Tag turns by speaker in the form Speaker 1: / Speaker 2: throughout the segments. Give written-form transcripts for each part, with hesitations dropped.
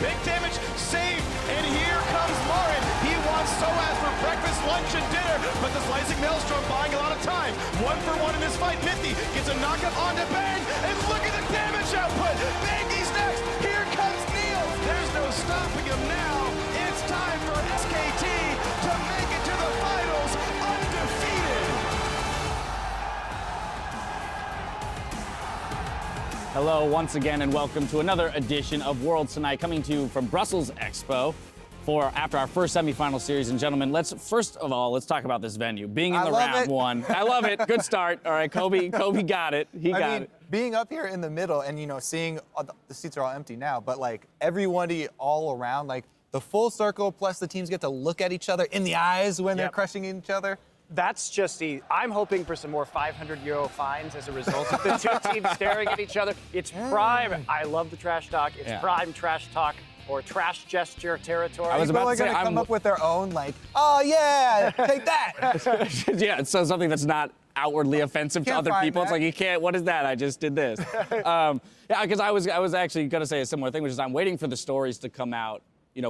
Speaker 1: Big damage saved, and here comes Marin. He wants Soaz for breakfast, lunch, and dinner, but the Slicing Maelstrom buying a lot of time. 1-for-1 in this fight. Mithy gets a knockup onto Bang, and look at the damage output. Bangy's next. Here comes Neil. There's no stopping him now. It's time for SKT to make it to the finals undefeated.
Speaker 2: Hello once again and welcome to another edition of Worlds Tonight, coming to you from Brussels Expo after our first semifinal series. And gentlemen, let's talk about this venue. Being in the round one. I love it. Good start. All right, Kobe got it. He got it.
Speaker 3: Being up here in the middle and, seeing the seats are all empty now, but like everybody all around, like the full circle plus the teams get to look at each other in the eyes when they're crushing each other.
Speaker 4: That's just I'm hoping for some more 500 € fines as a result of the two teams staring at each other. It's prime. I love the trash talk. It's prime trash talk or trash gesture territory.
Speaker 3: I was about to say, gonna come up with their own, like, oh yeah, take that.
Speaker 2: Yeah, so something that's not outwardly offensive to other people. It's like, you can't, what is that? I just did this. Yeah, because I was actually going to say a similar thing, which is I'm waiting for the stories to come out,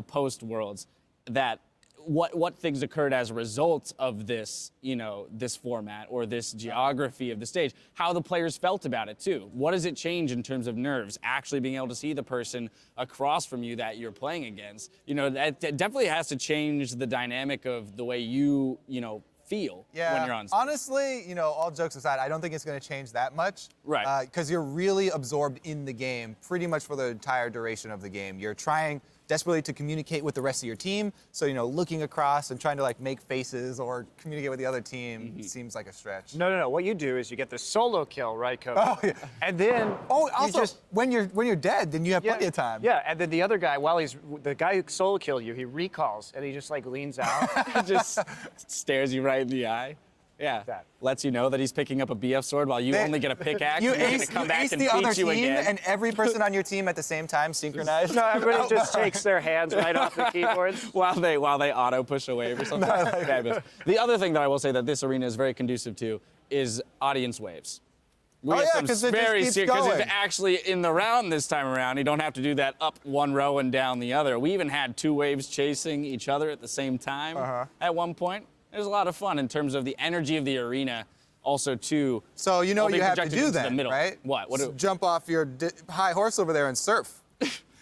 Speaker 2: post-Worlds, that what things occurred as a result of this, this format or this geography of the stage, how the players felt about it too. What does it change in terms of nerves, actually being able to see the person across from you that you're playing against? That definitely has to change the dynamic of the way you, feel when you're on stage.
Speaker 3: Honestly, all jokes aside, I don't think it's going to change that much.
Speaker 2: Right.
Speaker 3: Because you're really absorbed in the game pretty much for the entire duration of the game. You're trying desperately to communicate with the rest of your team. So, looking across and trying to make faces or communicate with the other team seems like a stretch.
Speaker 4: No. What you do is you get the solo kill, right, Kobe?
Speaker 3: Oh, yeah.
Speaker 4: And then
Speaker 3: also, when you're dead, then you have plenty of time.
Speaker 4: Yeah, and then the other guy, the guy who solo killed you, he recalls and he just leans out.
Speaker 2: Just stares you right in the eye. Yeah, lets you know that he's picking up a BF sword while you only get a pickaxe.
Speaker 3: You
Speaker 2: and he's gonna come back and
Speaker 3: the other
Speaker 2: beat you
Speaker 3: team,
Speaker 2: again.
Speaker 3: And every person on your team at the same time synchronized.
Speaker 4: No, everybody just takes their hands right off the keyboards
Speaker 2: while they auto push a wave or something. The other thing that I will say that this arena is very conducive to is audience waves.
Speaker 3: Because
Speaker 2: because it's actually in the round this time around. You don't have to do that up one row and down the other. We even had two waves chasing each other at the same time at one point. It was a lot of fun in terms of the energy of the arena, also too.
Speaker 3: So you know what you have to do then, right?
Speaker 2: What?
Speaker 3: Jump off your high horse over there and surf.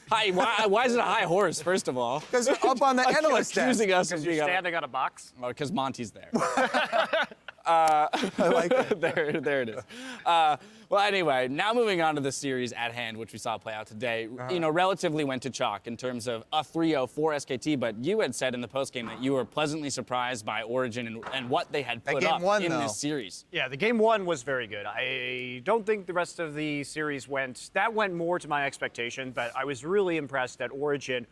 Speaker 2: Why is it a high horse, first of all?
Speaker 3: Because you're up on the analyst desk.
Speaker 2: Accusing us
Speaker 4: because you're standing on a box.
Speaker 2: Oh, because Monty's there.
Speaker 3: I like it.
Speaker 2: There it is. Well, anyway, now moving on to the series at hand, which we saw play out today, relatively went to chalk in terms of a 3-0 for SKT, but you had said in the postgame that you were pleasantly surprised by Origin and what they had put up in this series.
Speaker 4: Yeah, the game one was very good. I don't think the rest of the series went more to my expectation, but I was really impressed that Origin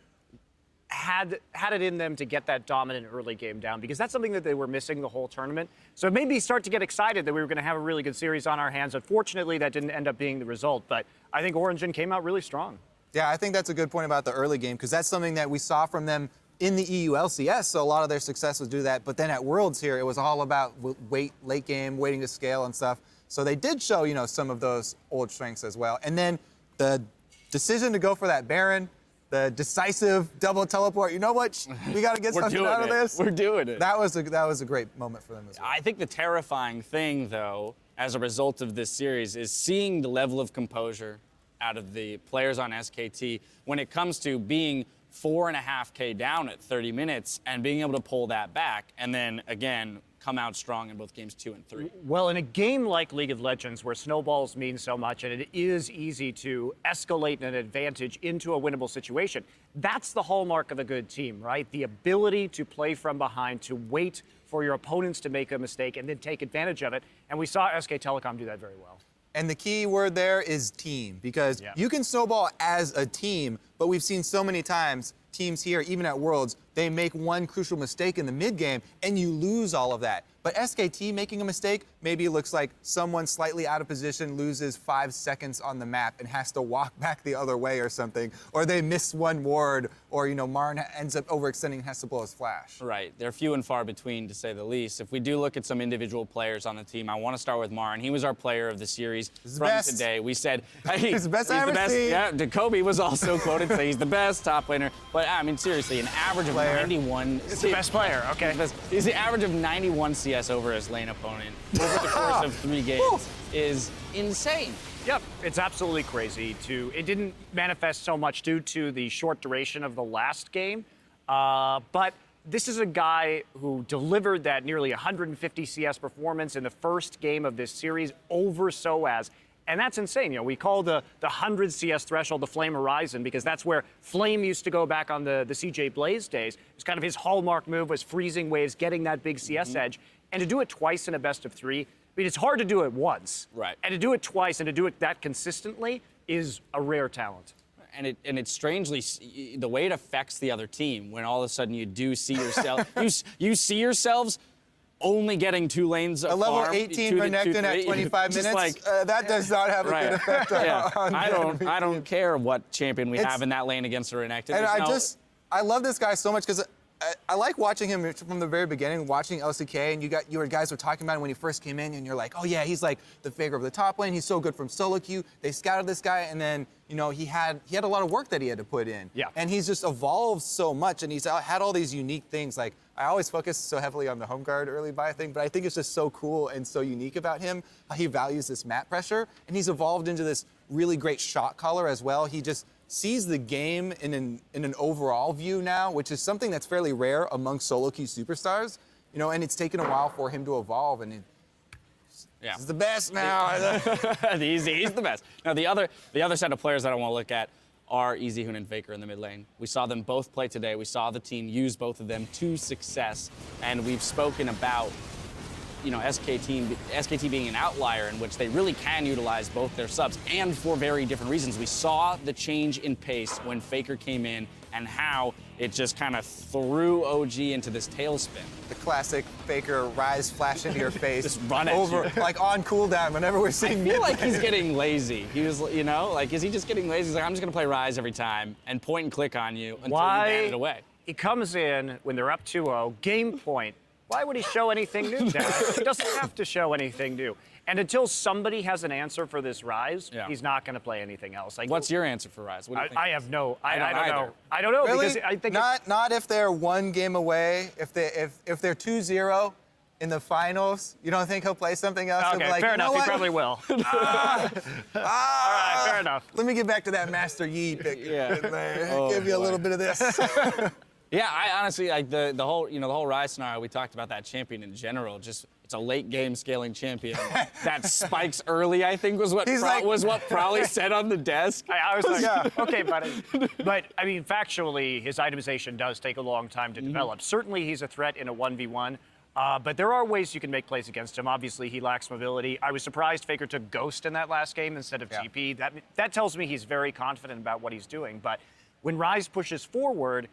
Speaker 4: had it in them to get that dominant early game down, because that's something that they were missing the whole tournament. So it made me start to get excited that we were going to have a really good series on our hands. Unfortunately, that didn't end up being the result, but I think Origin came out really strong.
Speaker 3: Yeah, I think that's a good point about the early game, because that's something that we saw from them in the EU LCS, so a lot of their success was due to that. But then at Worlds here, it was all about late game, waiting to scale and stuff. So they did show, some of those old strengths as well. And then the decision to go for that Baron, the decisive double teleport. You know what? We got to get something out of this.
Speaker 2: We're doing it.
Speaker 3: That was a great moment for them as well.
Speaker 2: I think the terrifying thing, though, as a result of this series, is seeing the level of composure out of the players on SKT when it comes to being 4.5K down at 30 minutes and being able to pull that back, and then again come out strong in both games 2 and 3.
Speaker 4: Well, in a game like League of Legends, where snowballs mean so much and it is easy to escalate an advantage into a winnable situation, that's the hallmark of a good team, right? The ability to play from behind, to wait for your opponents to make a mistake and then take advantage of it. And we saw SK Telecom do that very well.
Speaker 3: And the key word there is team, because you can snowball as a team, but we've seen so many times teams here, even at Worlds, they make one crucial mistake in the mid-game, and you lose all of that. But SKT making a mistake, maybe it looks like someone slightly out of position loses 5 seconds on the map and has to walk back the other way or something, or they miss one ward, or, you know, Marn ends up overextending and has to blow his flash.
Speaker 2: Right. They're few and far between, to say the least. If we do look at some individual players on the team, I want to start with Marn. He was our player of the series from today. We said
Speaker 3: he's the best I've ever seen.
Speaker 2: Yeah, Kobe was also quoted saying he's the best top laner. But I mean, seriously, an average of 91.
Speaker 4: He's the best player. Okay.
Speaker 2: He's the average of 91 CS over his lane opponent over the course of 3 games is insane.
Speaker 4: Yep, it's absolutely crazy. It didn't manifest so much due to the short duration of the last game, but this is a guy who delivered that nearly 150 CS performance in the first game of this series over SOAS. And that's insane. You know, we call the 100 CS threshold the Flame Horizon because that's where Flame used to go back on the CJ Blaze days. It's kind of his hallmark move was freezing waves, getting that big CS edge. And to do it twice in a best of 3, I mean, it's hard to do it once.
Speaker 2: Right.
Speaker 4: And to do it twice and to do it that consistently is a rare talent.
Speaker 2: And it's strangely the way it affects the other team when all of a sudden you do see yourself, you see yourselves only getting 2 lanes of
Speaker 3: a level
Speaker 2: farm,
Speaker 3: 18 Renekton at 25 minutes,
Speaker 2: like,
Speaker 3: that does not have a good effect on
Speaker 2: I don't care what champion we have in that lane against a Renekton.
Speaker 3: And I love this guy so much because I like watching him from the very beginning, watching LCK, and you guys were talking about him when he first came in, and you're like, oh yeah, he's like the Faker of the top lane. He's so good from solo queue. They scouted this guy, and then you know he had a lot of work that he had to put in.
Speaker 4: Yeah.
Speaker 3: And he's just evolved so much, and he's had all these unique things. Like I always focus so heavily on the home guard early buy thing, but I think it's just so cool and so unique about him how he values this map pressure, and he's evolved into this really great shot caller as well. He just sees the game in an overall view now, which is something that's fairly rare among solo queue superstars, you know, and it's taken a while for him to evolve, and he's the best now.
Speaker 2: he's the best. Now the other set of players that I want to look at are EasyHoon and Faker in the mid lane. We saw them both play today. We saw the team use both of them to success, and we've spoken about, you know, SKT being an outlier in which they really can utilize both their subs and for very different reasons. We saw the change in pace when Faker came in and how it just kind of threw OG into this tailspin.
Speaker 3: The classic Faker rise flash into your face.
Speaker 2: Just run at
Speaker 3: over,
Speaker 2: you.
Speaker 3: Like on cooldown whenever we're seeing
Speaker 2: I feel like he's getting lazy. He was, you know, like, is he just getting lazy? He's like, I'm just gonna play Rise every time and point and click on you until you ban it away.
Speaker 4: He comes in when they're up 2-0, game point. Why would he show anything new, Dad? He doesn't have to show anything new. And until somebody has an answer for this Rise, he's not going to play anything else. Like,
Speaker 2: what's your answer for Rise? What do you think?
Speaker 4: I have no. I don't know. I don't know
Speaker 3: really?
Speaker 4: because I think
Speaker 3: not if they're 1 game away. If they're 2-0 in the finals, you don't think he'll play something else?
Speaker 4: Okay,
Speaker 3: like,
Speaker 4: fair
Speaker 3: you know
Speaker 4: enough.
Speaker 3: what?
Speaker 4: He probably will. All right, fair enough.
Speaker 3: Let me get back to that Master Yi pick.
Speaker 2: Yeah.
Speaker 3: Give you a little bit of this.
Speaker 2: Yeah, I honestly like the whole Rise scenario. We talked about that champion in general. Just it's a late game scaling champion that spikes early. I think was what Prolly said on the desk.
Speaker 4: I was like, okay, buddy. But I mean, factually, his itemization does take a long time to develop. Certainly, he's a threat in a 1v1. But there are ways you can make plays against him. Obviously, he lacks mobility. I was surprised Faker took Ghost in that last game instead of TP. That tells me he's very confident about what he's doing. But when Rise pushes forward,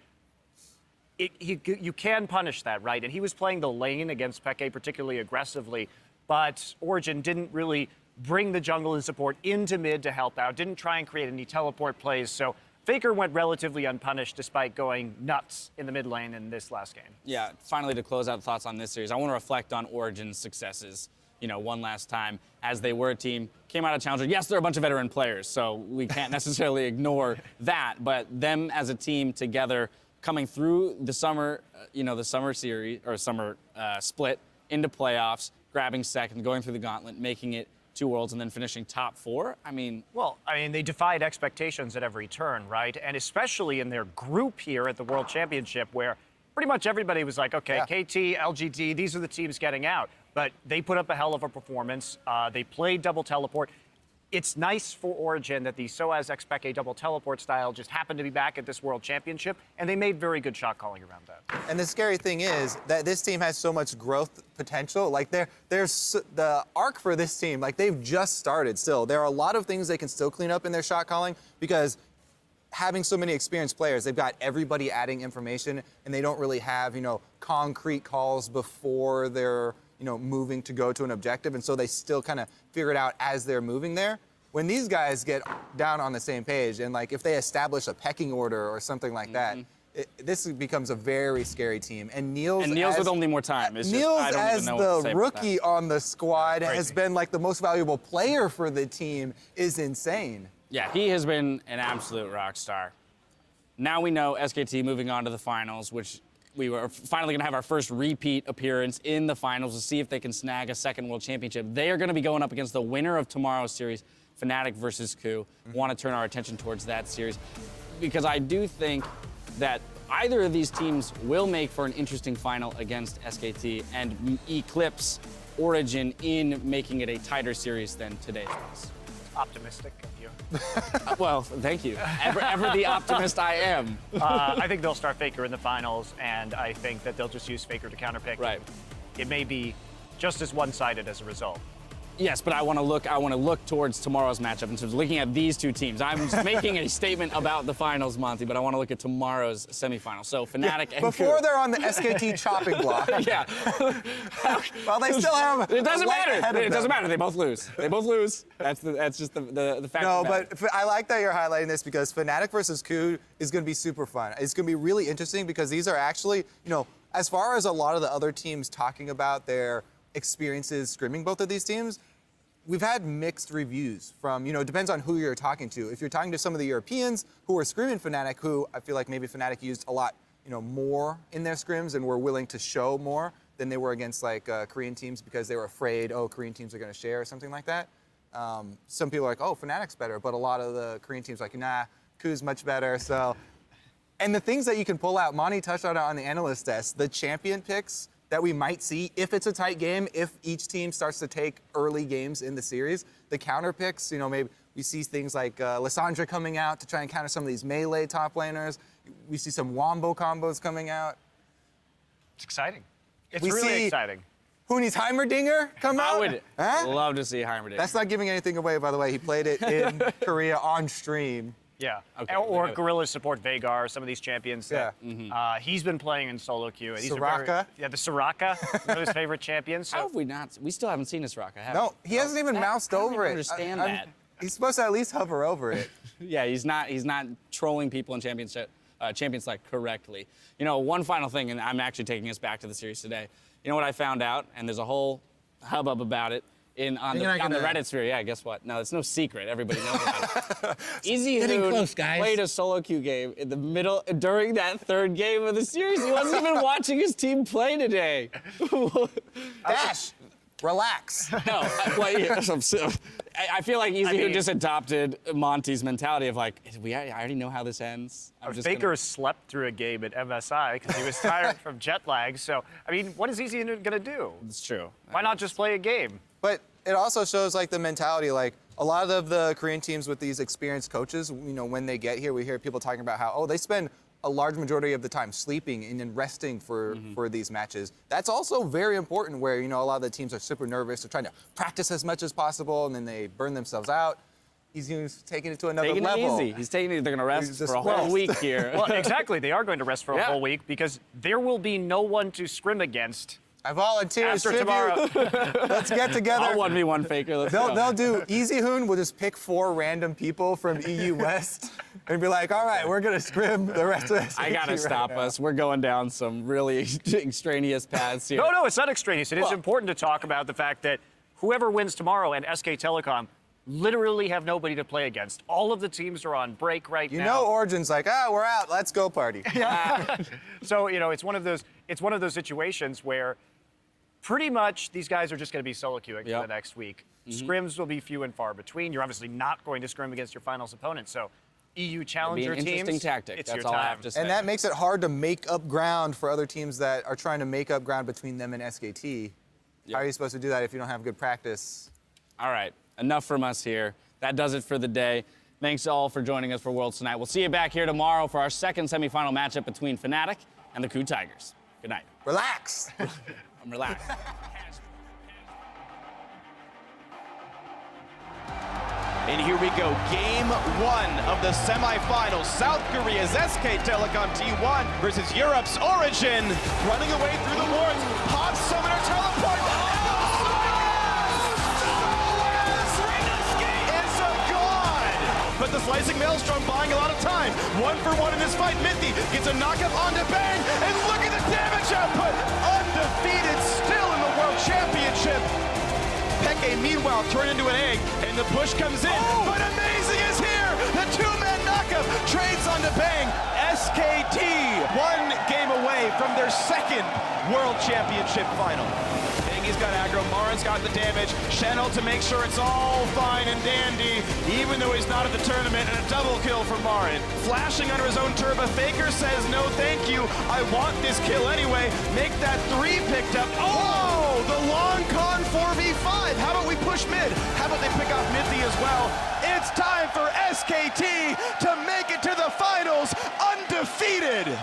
Speaker 4: you can punish that, right? And he was playing the lane against Peke particularly aggressively, but Origin didn't really bring the jungle and support into mid to help out, didn't try and create any teleport plays. So Faker went relatively unpunished despite going nuts in the mid lane in this last game.
Speaker 2: Yeah, finally to close out thoughts on this series, I want to reflect on Origin's successes, you know, one last time as they were a team, came out of Challenger. Yes, they're a bunch of veteran players, so we can't necessarily ignore that, but them as a team together coming through the summer, the summer series or summer split into playoffs, grabbing second, going through the gauntlet, making it 2 Worlds, and then finishing top 4. I mean,
Speaker 4: they defied expectations at every turn, right? And especially in their group here at the World Championship, where pretty much everybody was like, okay, KT, LGD, these are the teams getting out. But they put up a hell of a performance. They played double teleport. It's nice for Origin that the SOAS X Peke double teleport style just happened to be back at this World Championship, and they made very good shot calling around that.
Speaker 3: And the scary thing is that this team has so much growth potential. Like there's the arc for this team, like they've just started still. There are a lot of things they can still clean up in their shot calling because having so many experienced players, they've got everybody adding information, and they don't really have, concrete calls before they're, moving to go to an objective, and so they still kind of figure it out as they're moving there. When these guys get down on the same page, and like if they establish a pecking order or something like that, this becomes a very scary team. And Niels
Speaker 2: with only more time.
Speaker 3: Niels as the rookie on the squad has been like the most valuable player for the team is insane.
Speaker 2: Yeah, he has been an absolute rock star. Now we know SKT moving on to the finals, which we were finally going to have our first repeat appearance in the finals to see if they can snag a second world championship. They are going to be going up against the winner of tomorrow's series, Fnatic versus KOO. Want to turn our attention towards that series because I do think that either of these teams will make for an interesting final against SKT and eclipse Origin in making it a tighter series than today's was.
Speaker 4: Optimistic of you.
Speaker 2: Well, thank you. Ever the optimist I am.
Speaker 4: I think they'll start Faker in the finals, and I think that they'll just use Faker to counterpick.
Speaker 2: Right.
Speaker 4: It may be just as one-sided as a result.
Speaker 2: Yes, but I want to look towards tomorrow's matchup in terms of looking at these two teams. I'm just making a statement about the finals, Monty, but I want to look at tomorrow's semifinal. So Fnatic and
Speaker 3: before
Speaker 2: KOO.
Speaker 3: they're on the SKT chopping block.
Speaker 2: Yeah.
Speaker 3: Well, they still have.
Speaker 2: It doesn't
Speaker 3: a light ahead
Speaker 2: matter.
Speaker 3: of
Speaker 2: It doesn't
Speaker 3: them.
Speaker 2: matter. They both lose. They both lose. That's just the fact.
Speaker 3: No,
Speaker 2: of the matter.
Speaker 3: but I like that you're highlighting this because Fnatic versus KOO is going to be super fun. It's going to be really interesting because these are actually, as far as a lot of the other teams talking about their experiences scrimming both of these teams, we've had mixed reviews from, it depends on who you're talking to. If you're talking to some of the Europeans who are scrimming Fnatic, who I feel like maybe Fnatic used a lot, more in their scrims and were willing to show more than they were against like Korean teams because they were afraid, Korean teams are going to share or something like that. Some people are like, Fnatic's better, but a lot of the Korean teams are like, nah, KOO's much better. So, and the things that you can pull out, Monty touched on the analyst desk, the champion picks that we might see if it's a tight game, if each team starts to take early games in the series. The counter picks, maybe we see things like Lissandra coming out to try and counter some of these melee top laners. We see some wombo combos coming out.
Speaker 4: It's exciting. It's
Speaker 3: We
Speaker 4: really
Speaker 3: see-
Speaker 4: exciting.
Speaker 3: Hooney's Heimerdinger come out.
Speaker 2: I would love to see Heimerdinger.
Speaker 3: That's not giving anything away, by the way. He played it in Korea on stream.
Speaker 4: Yeah.
Speaker 2: Okay.
Speaker 4: Or Gorilla support Veigar, some of these champions. That, he's been playing in solo queue. And
Speaker 3: Soraka.
Speaker 4: the Soraka, one of his favorite champions.
Speaker 2: How
Speaker 4: So
Speaker 2: have we not? We still haven't seen this Raka, have
Speaker 3: No, he hasn't even moused
Speaker 2: I don't
Speaker 3: over
Speaker 2: even
Speaker 3: it.
Speaker 2: understand that.
Speaker 3: He's supposed to at least hover over it.
Speaker 2: Yeah, he's not trolling people in Champions League correctly. One final thing, and I'm actually taking us back to the series today. You know what I found out, and there's a whole hubbub about it on the Reddit sphere. Yeah, guess what? No, it's no secret. Everybody knows about it. Easy Hoon played a solo queue game in the middle during that third game of the series. He wasn't even watching his team play today.
Speaker 3: Dash, relax.
Speaker 2: No, I feel like Easy Hoon just adopted Monty's mentality of like, I already know how this ends.
Speaker 4: Faker slept through a game at MSI because he was tired from jet lag. So, what is Easy going to do?
Speaker 2: It's true.
Speaker 4: Why not just play a game?
Speaker 3: But it also shows like the mentality, like a lot of the Korean teams with these experienced coaches, when they get here, we hear people talking about how, they spend a large majority of the time sleeping and then resting for these matches. That's also very important where, a lot of the teams are super nervous. They're trying to practice as much as possible and then they burn themselves out. He's taking it to another
Speaker 2: Taking
Speaker 3: level.
Speaker 2: it easy. He's taking it. They're going to rest
Speaker 3: just
Speaker 2: for a whole week here.
Speaker 4: Well, exactly. They are going to rest for a
Speaker 2: Yeah.
Speaker 4: whole week because there will be no one to scrim against
Speaker 3: I volunteer as
Speaker 4: after
Speaker 3: tribute.
Speaker 4: tomorrow.
Speaker 3: Let's get together.
Speaker 2: I'll 1v1 Faker. Let's go.
Speaker 3: They'll do Easy Hoon will just pick 4 random people from EU West and be like, all right, we're gonna scrim the rest of this.
Speaker 2: I gotta stop us. We're going down some really extraneous paths here.
Speaker 4: No, it's not extraneous. It is important to talk about the fact that whoever wins tomorrow and SK Telecom literally have nobody to play against. All of the teams are on break right now.
Speaker 3: Origin's like, we're out. Let's go party.
Speaker 4: So, it's one of those situations where pretty much these guys are just going to be solo queuing for the next week. Scrims will be few and far between. You're obviously not going to scrim against your finals opponent. So EU challenger
Speaker 2: It'd be an
Speaker 4: teams,
Speaker 2: interesting tactic.
Speaker 4: it's
Speaker 2: That's
Speaker 4: your
Speaker 2: all
Speaker 4: time.
Speaker 2: I have to say.
Speaker 3: And that makes it hard to make up ground for other teams that are trying to make up ground between them and SKT. How are you supposed to do that if you don't have good practice?
Speaker 2: All right, enough from us here. That does it for the day. Thanks all for joining us for Worlds Tonight. We'll see you back here tomorrow for our second semifinal matchup between Fnatic and the KOO Tigers. Good night.
Speaker 3: Relax.
Speaker 2: I'm relaxed.
Speaker 1: And here we go, game 1 of the semifinals. South Korea's SK Telecom T1 versus Europe's Origin. Running away through the wards, Hot Summoner teleport. It's a god! But the Slicing Maelstrom buying a lot of time. 1 for 1 in this fight. Mithy gets a knockup onto Bang, and look at the damage output! Undefeated still in the World Championship. Peke, meanwhile, turned into an egg, and the push comes in. But amazing is here! The two-man knockup trades onto Bang. SKT 1 game away from their second World Championship final. Bangy's got aggro, Marin's got the damage. Channel to make sure it's all fine and dandy, even though he's not at the tournament, and a double kill for Marin. Flashing under his own turbo, Faker says, no thank you, I want this kill anyway. Make that 3 picked up. Oh, the long con 4v5. How about we push mid? How about they pick off Mithy as well? It's time for SKT to make it to the finals undefeated.